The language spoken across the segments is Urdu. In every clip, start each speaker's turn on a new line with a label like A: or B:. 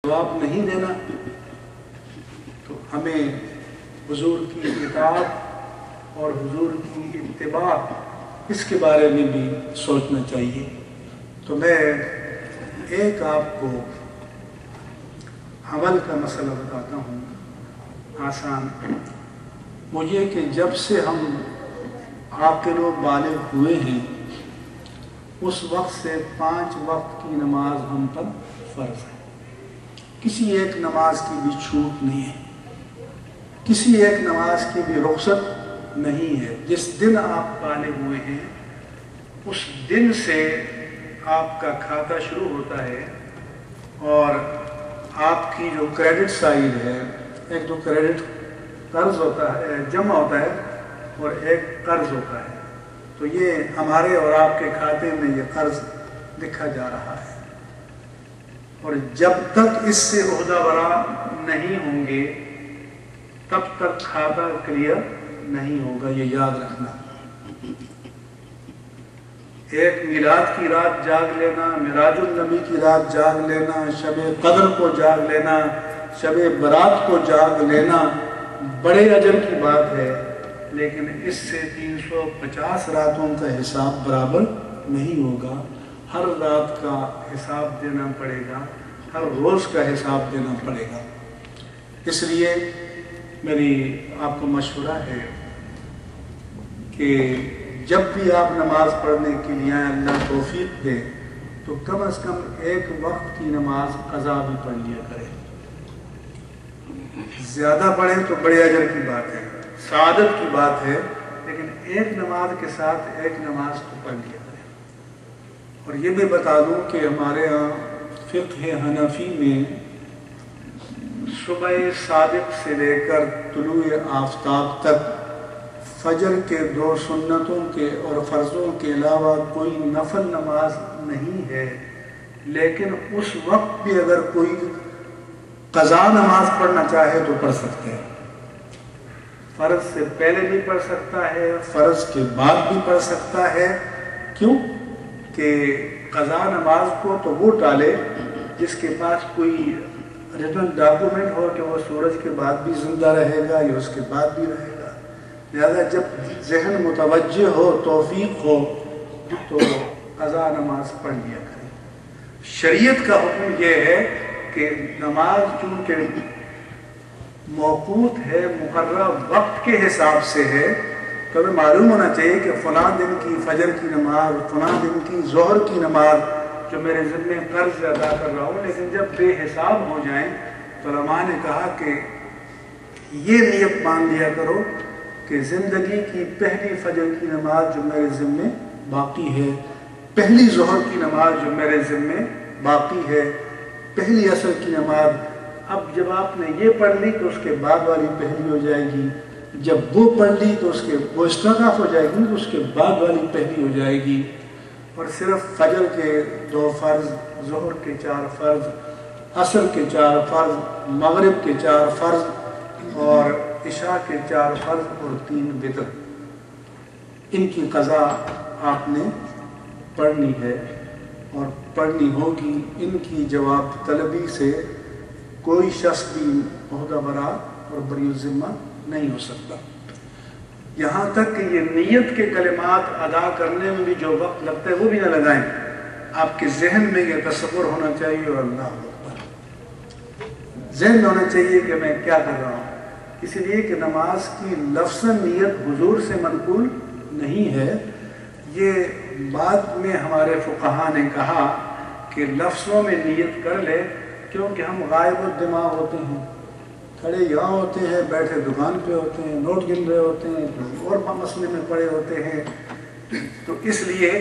A: جواب نہیں دینا تو ہمیں حضور کی اطاعت اور حضور کی اتباع اس کے بارے میں بھی سوچنا چاہیے۔ تو میں ایک آپ کو عمل کا مسئلہ بتاتا ہوں آسان، وہ یہ کہ جب سے ہم عاقل و بالغ ہوئے ہیں اس وقت سے 5 وقت کی نماز ہم پر فرض ہے۔ کسی ایک نماز کی بھی چھوٹ نہیں ہے، کسی ایک نماز کی بھی رخصت نہیں ہے۔ جس دن آپ بالغ ہوئے ہیں اس دن سے آپ کا کھاتا شروع ہوتا ہے اور آپ کی جو کریڈٹ سائڈ ہے، ایک تو کریڈٹ قرض ہوتا ہے، جمع ہوتا ہے، اور ایک قرض ہوتا ہے، تو یہ ہمارے اور آپ کے کھاتے میں یہ قرض لکھا جا رہا ہے، اور جب تک اس سے عہدہ برا نہیں ہوں گے تب تک کھاتا کلیئر نہیں ہوگا، یہ یاد رکھنا۔ ایک میلاد کی رات جاگ لینا، معراج النبی کی رات جاگ لینا، شب قدر کو جاگ لینا، شب برات کو جاگ لینا بڑے اجر کی بات ہے، لیکن اس سے 350 راتوں کا حساب برابر نہیں ہوگا۔ ہر رات کا حساب دینا پڑے گا، ہر روز کا حساب دینا پڑے گا۔ اس لیے میری آپ کو مشورہ ہے کہ جب بھی آپ نماز پڑھنے کے لیے آئیں، اللہ توفیق دے، تو کم از کم ایک وقت کی نماز قضا بھی پڑھ لیا کریں۔ زیادہ پڑھیں تو بڑے اجر کی بات ہے، سعادت کی بات ہے، لیکن ایک نماز کے ساتھ ایک نماز تو پڑھ لیا کریں۔ اور یہ بھی بتا دوں کہ ہمارے ہاں فقہ حنفی میں صبح صادق سے لے کر طلوع آفتاب تک فجر کے 2 سنتوں کے اور فرضوں کے علاوہ کوئی نفل نماز نہیں ہے، لیکن اس وقت بھی اگر کوئی قضا نماز پڑھنا چاہے تو پڑھ سکتے ہیں۔ فرض سے پہلے بھی پڑھ سکتا ہے، فرض کے بعد بھی پڑھ سکتا ہے۔ کیوں کہ قضا نماز کو تو وہ ٹالے جس کے پاس کوئی ریٹن ڈاکومنٹ ہو کہ وہ سورج کے بعد بھی زندہ رہے گا یا اس کے بعد بھی رہے گا۔ لہذا جب ذہن متوجہ ہو، توفیق ہو، تو قضا نماز پڑھ لیا کریں۔ شریعت کا حکم یہ ہے کہ نماز چونکہ موقوت ہے، مقررہ وقت کے حساب سے ہے، تو ہمیں معلوم ہونا چاہیے کہ فلاں دن کی فجر کی نماز، فلاں دن کی ظہر کی نماز جو میرے ذمہ قرض ادا کر رہا ہوں، لیکن جب بے حساب ہو جائیں تو علماء نے کہا کہ یہ نیت مان لیا کرو کہ زندگی کی پہلی فجر کی نماز جو میرے ذمہ باقی ہے، پہلی ظہر کی نماز جو میرے ذمہ باقی ہے، پہلی عصر کی نماز، اب جب آپ نے یہ پڑھ لی تو اس کے بعد والی پہلی ہو جائے گی، جب وہ پڑھ لی تو وہ استناف ہو جائے گی، تو اس کے بعد والی پہلی ہو جائے گی۔ اور صرف فجر کے 2 فرض، ظہر کے 4 فرض، عصر کے 4 فرض، مغرب کے 4 فرض اور عشاء کے 4 فرض اور 3 وتر، ان کی قضا آپ نے پڑھنی ہے اور پڑھنی ہوگی۔ ان کی جواب طلبی سے کوئی شخص بھی عہدہ برا اور بری الذمہ نہیں ہو سکتا۔ یہاں تک کہ یہ نیت کے کلمات ادا کرنے میں بھی جو وقت لگتا ہے وہ بھی نہ لگائیں، آپ کے ذہن میں یہ تصور ہونا چاہیے، اور اللہ اکبر ذہن میں ہونا چاہیے کہ میں کیا کر رہا ہوں، اس لیے کہ نماز کی لفظاً نیت حضور سے منقول نہیں ہے۔ یہ بعد میں ہمارے فقہا نے کہا کہ لفظوں میں نیت کر لے، کیونکہ ہم غائب الدماغ ہوتے ہیں، کھڑے یہاں ہوتے ہیں، بیٹھے دکان پہ ہوتے ہیں، نوٹ گن رہے ہوتے ہیں، اور مسئلے میں پڑے ہوتے ہیں، تو اس لیے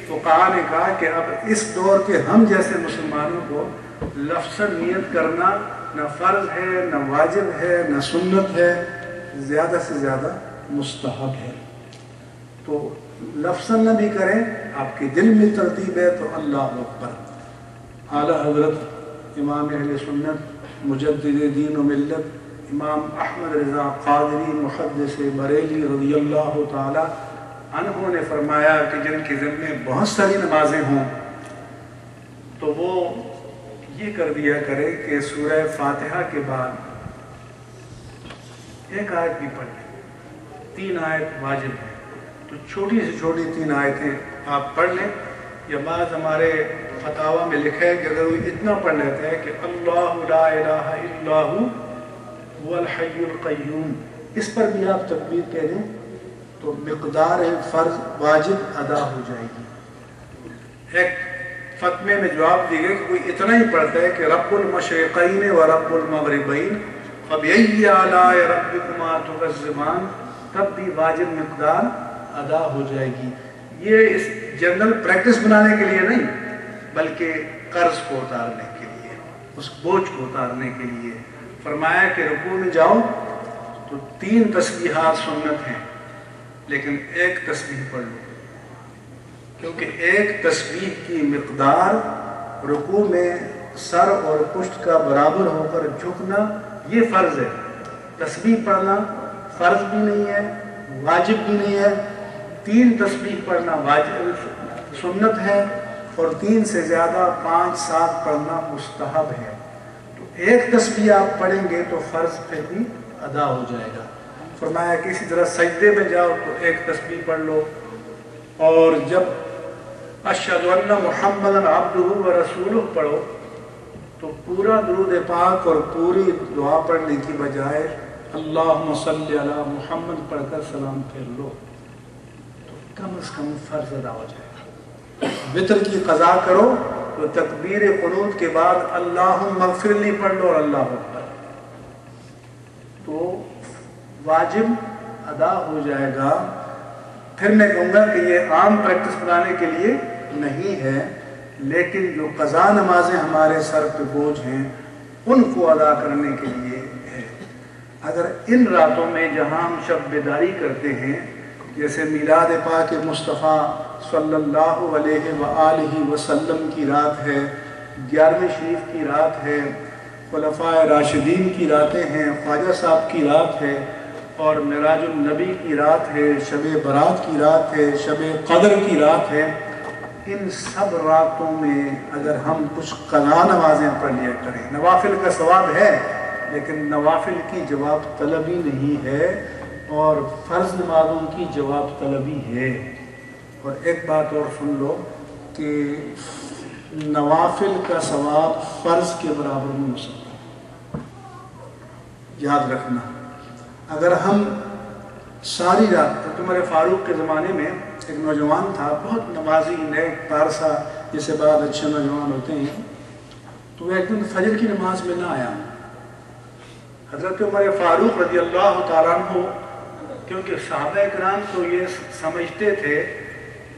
A: فقہا نے کہا کہ اب اس دور کے ہم جیسے مسلمانوں کو لفظاً نیت کرنا نہ فرض ہے، نہ واجب ہے، نہ سنت ہے، زیادہ سے زیادہ مستحب ہے۔ تو لفظاً نہ بھی کریں، آپ کے دل میں ترتیب ہے تو اللہ اکبر۔ اعلیٰ حضرت امام اہل سنت مجدد دین و ملت امام احمد رضا قادری محدث بریلی رضی اللہ تعالی عنہ نے فرمایا کہ جن کے ذمہ بہت ساری نمازیں ہوں تو وہ یہ کر دیا کرے کہ سورہ فاتحہ کے بعد ایک آیت بھی پڑھ لیں، 3 آیت واجب ہے، تو چھوٹی سے چھوٹی 3 آیتیں آپ پڑھ لیں. یا بعض ہمارے فتاویٰ میں لکھا ہے کہ اگر وہ اتنا پڑھ لیتا ہے کہ اللہ لا الہ الا هو الحی القیوم، اس پر بھی آپ تکبیر کہہ دیں تو مقدار فرض واجب ادا ہو جائے گی. ایک فتوے میں جواب دی گئے کہ کوئی اتنا ہی پڑھتا ہے کہ رب المشرقین و رب المغربین فبأي آلاء ربکما تکذبان، تب بھی واجب مقدار ادا ہو جائے گی. یہ اس جنرل پریکٹس بنانے کے لیے نہیں، بلکہ قرض کو اتارنے کے لیے، اس بوجھ کو اتارنے کے لیے. فرمایا کہ رکوع میں جاؤ تو 3 تسبیحات سنت ہیں، لیکن ایک تسبیح پڑھ لو، کیونکہ ایک تسبیح کی مقدار رکوع میں سر اور پشت کا برابر ہو کر جھکنا یہ فرض ہے. تسبیح پڑھنا فرض بھی نہیں ہے، واجب بھی نہیں ہے. 3 تسبیح پڑھنا واجب سنت ہے، اور 3 سے زیادہ 5 7 پڑھنا مستحب ہے. تو ایک تسبیح آپ پڑھیں گے تو فرض پھر بھی ادا ہو جائے گا. فرمایا کہ اسی طرح سجدے میں جاؤ تو ایک تسبیح پڑھ لو، اور جب اشہد ان محمد عبدہ و رسولہ پڑھو تو پورا درود پاک اور پوری دعا پڑھنے کی بجائے اللہم صلی علی محمد پڑھ کر سلام پھیر لو، تو کم از کم فرض ادا ہو جائے گا. وتر کی قضا کرو تو تکبیر قنوت کے بعد اللہم اغفر لی پڑھ لو اور اللہ اکبر، تو واجب ادا ہو جائے گا. پھر میں کہوں گا کہ یہ عام پریکٹس بنانے کے لیے نہیں ہے، لیکن جو قضا نمازیں ہمارے سر پہ بوجھ ہیں ان کو ادا کرنے کے لیے ہے. اگر ان راتوں میں جہاں ہم شب بیداری کرتے ہیں، جیسے میلاد پاک مصطفیٰ صلی اللہ علیہ وآلہ وسلم کی رات ہے، 11ویں شریف کی رات ہے، خلفائے راشدین کی راتیں ہیں، خواجہ صاحب کی رات ہے، اور معراج النبی کی رات ہے، شب برات کی رات ہے، شب قدر کی رات ہے. ان سب راتوں میں اگر ہم کچھ قضا نمازیں پڑھ لیا کریں، نوافل کا ثواب ہے لیکن نوافل کی جواب طلبی نہیں ہے، اور فرض نمازوں کی جواب طلبی ہے. اور ایک بات اور سن لو کہ نوافل کا ثواب فرض کے برابر نہیں ہو سکتا، یاد رکھنا. اگر ہم ساری رات، عمر فاروق کے زمانے میں ایک نوجوان تھا، بہت نمازی نیک پارسا، جسے بعد اچھے نوجوان ہوتے ہیں، تو وہ ایک دن فجر کی نماز میں نہ آیا. حضرت عمر فاروق رضی اللہ تعالیٰ عنہ، کیونکہ صحابہ کرام تو یہ سمجھتے تھے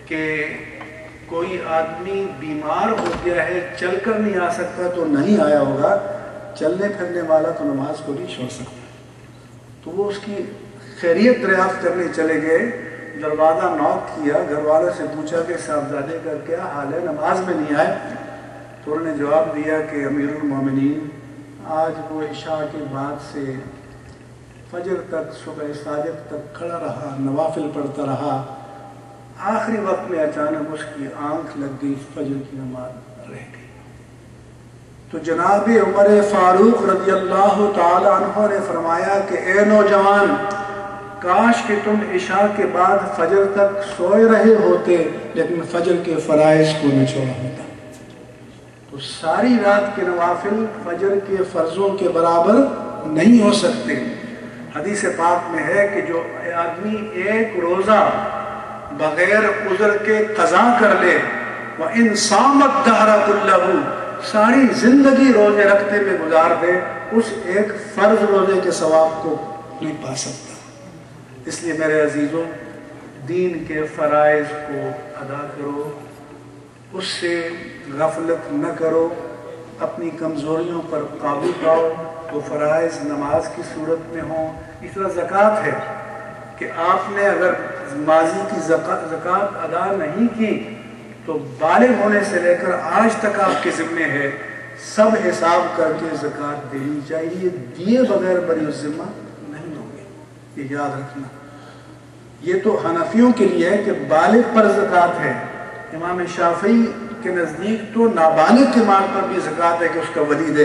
A: کہ کوئی آدمی بیمار ہو گیا ہے، چل کر نہیں آ سکتا تو نہیں آیا ہوگا، چلنے پھرنے والا تو نماز کو نہیں چھوڑ سکتا. تو وہ اس کی خیریت دریافت کرنے چلے گئے، دروازہ نوک کیا، گھر والوں سے پوچھا کہ صاحبزادے کا کیا حال ہے، نماز میں نہیں آئے؟ تو انہوں نے جواب دیا کہ امیر المومنین، آج وہ عشاء کے بعد سے فجر تک، صبح صادق تک کھڑا رہا، نوافل پڑھتا رہا، آخری وقت میں اچانک اس کی آنکھ لگ گئی، فجر کی نماز رہ گئی. تو جناب عمر فاروق رضی اللہ تعالی عنہ نے فرمایا کہ اے نوجوان، کاش کہ تم عشاء کے بعد فجر تک سوئے رہے ہوتے لیکن فجر کے فرائض کو نہ چھوڑا ہوتا. تو ساری رات کے نوافل فجر کے فرضوں کے برابر نہیں ہو سکتے. حدیث پاک میں ہے کہ جو آدمی ایک روزہ بغیر عذر کے قضا کر لے، وَإِن صَامَتْ دَهْرَ كُلَّهُ، ساری زندگی روزے رکھتے میں گزار دے، اس ایک فرض روزے کے ثواب کو نہیں پا سکتا. اس لیے میرے عزیزوں، دین کے فرائض کو ادا کرو، اس سے غفلت نہ کرو، اپنی کمزوریوں پر قابو پاؤ. تو فرائض نماز کی صورت میں ہوں. اس طرح زکوٰۃ ہے کہ آپ نے اگر ماضی کی زکوٰۃ ادا نہیں کی تو بالغ ہونے سے لے کر آج تک آپ کے ذمے ہے، سب حساب کر کے زکوٰۃ دینی چاہیے، دیے بغیر بری الذمہ نہیں ہوں گے. یہ یاد رکھنا. یہ تو حنفیوں کے لیے ہے کہ بالغ پر زکوٰۃ ہے. امام شافعی کے نزدیک تو نابالغ کے مال پر بھی زکوٰۃ ہے کہ اس کا ولی دے،